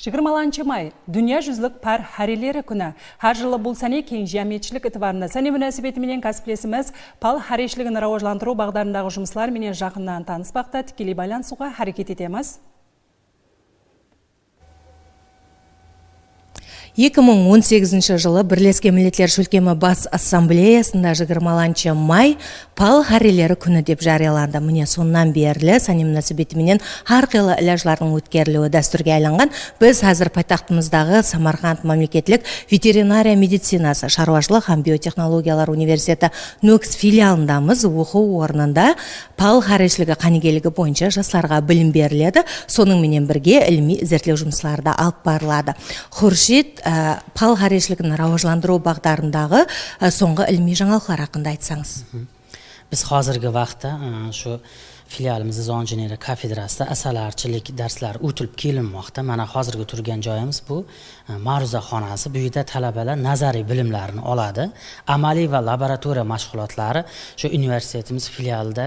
20 май дүния жүзлік пар харилері күні. Har жылы бұл сәне кең жәмиетшілік ітібарына сәне мүнәсібеті менен кәсіплесіміз пал харешілігін рауажландыру бағдарындағы жұмыслар менен жақыннан таныспақта тікелей байланысуға харекет етеміз. 2018 жылы Бірлескен Милләтләр Шөлкемі бас ассамблеясында 20 май пал харилері күні деп жарияланды. Міне соннан берлі сәне мүнәсібетіменен әрқилы іләжлардың өткерілуі дәстүрге айланған. Біз әзір пайтақтымыздағы Самарқанд мемлекеттік ветеринария медицинасы шаруашылық һәм биотехнологиялар университеті НОКС филиалындамыз. Оқу орнында пал харешілігі қанегелігі бойынша жастарға білім беріледі. Соның менен бірге ilmi зерттеу жұмыстары да алып барылады. Хуршид пал харешілігін рауажландыру бағдарындағы соңғы ilmi жаңалықтар хақында айтсаңыз. Biz hozirgi vaqtda shu filialimiz zo'njineri kafedrasida asalarichilik darslari o'tilib kelinmoqda. Mana hozirgi turgan joyimiz bu ma'ruza xonasi. Bu yerda talabalar nazariy bilimlarini oladi. Amaliy va laboratoriya mashg'ulotlari shu universitetimiz filialida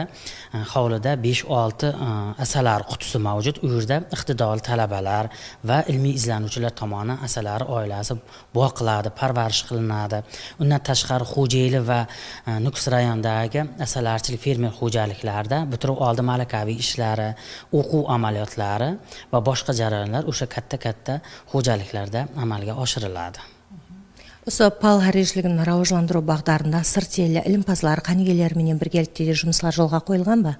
hovlida 5-6 asalar qutisi mavjud. U yerda iqtidorli talabalar va ilmiy izlanuvchilar tomonidan asalari oilasi boqiladi, parvarish qilinadi. Undan tashqari Xo'jayli va Nukus rayonidagi asalarichilik fermer xo'jaliklarida bitiruv oldi malakaviy ishlari, o'quv amaliyotlari va boshqa jarayonlar o'sha katta xo'jaliklarda amalga oshiriladi. Осы пал харешілігін рауажландыру бағдарында сырт елі ілімпазлар қанегелерменен біргелікте жұмыслар жолға қойылған ба?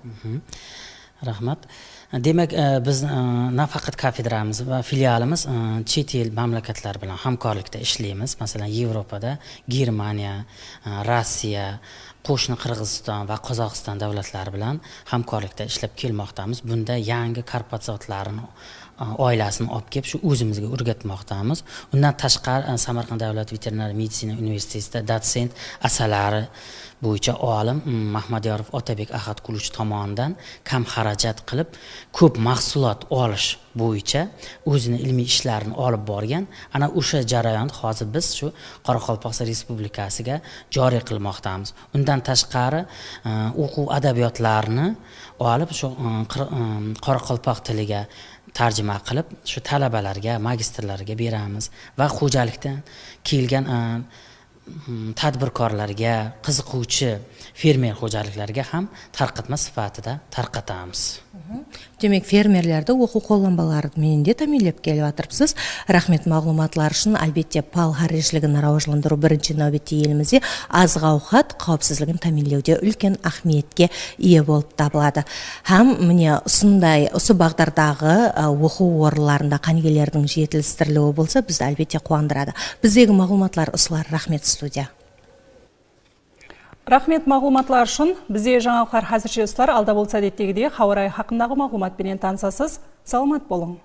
Rahmat. Demak, biz nafaqat kafedramiz va filialimiz chet el mamlakatlar bilan hamkorlikda ishlaymiz. Masalan, Yevropada Germaniya, Rossiya, qo'shni Qirg'iziston va Qozog'iston davlatlari bilan hamkorlikda ishlab kelmoqdamiz. Bunda yangi korporatsiyalarni oilasini olib kelib shu o'zimizga o'rgatmoqdamiz. Undan tashqari Samarqand davlat veterinariya meditsina universitetida dotsent asalari bo'yicha olim Mahmadyorov Otabek Ahad Quluch tomonidan kam xarajat qilib ko'p mahsulot olish bo'yicha o'zini ilmiy ishlarini olib borgan. Ana o'sha jarayonni hozir biz shu Qoraqalpog'iston Respublikasiga joriy qilmoqdamiz. Undan tashqari o'quv adabiyotlarini olib shu Qoraqalpoq tiliga tarjima qilib shu talabalarga, magistrlarga beramiz va xo'jalikdan kelgan tadbirkorlarga, qiziquvchi fermer xo'jaliklarga ham tarqatma sifatida tarqatamiz. Демек, фермерлерді оқу қолданбалары менен де тәмелеп келіп жатырсыз. Рахмет мағлұматлар үшін. Әлбетте пал харешілігін рауажландыру бірінші нәубетте елімізде азық ауқат қауіпсіздігін тәмелеуде үлкен ахметке ие болып табылады. Һәм міне осы бағдардағы оқу орындарында қанегелердің жетілдірілуі болса, бізді әлбетте қуандырады. Біздегі мағлұматлар осылар. Рахмет студия. Рахмет мағлұматлар үшін. Бізде жаңалықтар хәзірше ұстар алда болса деттегіде хауарай хақындағы мағлұматпенен танысасыз. Саламат болың.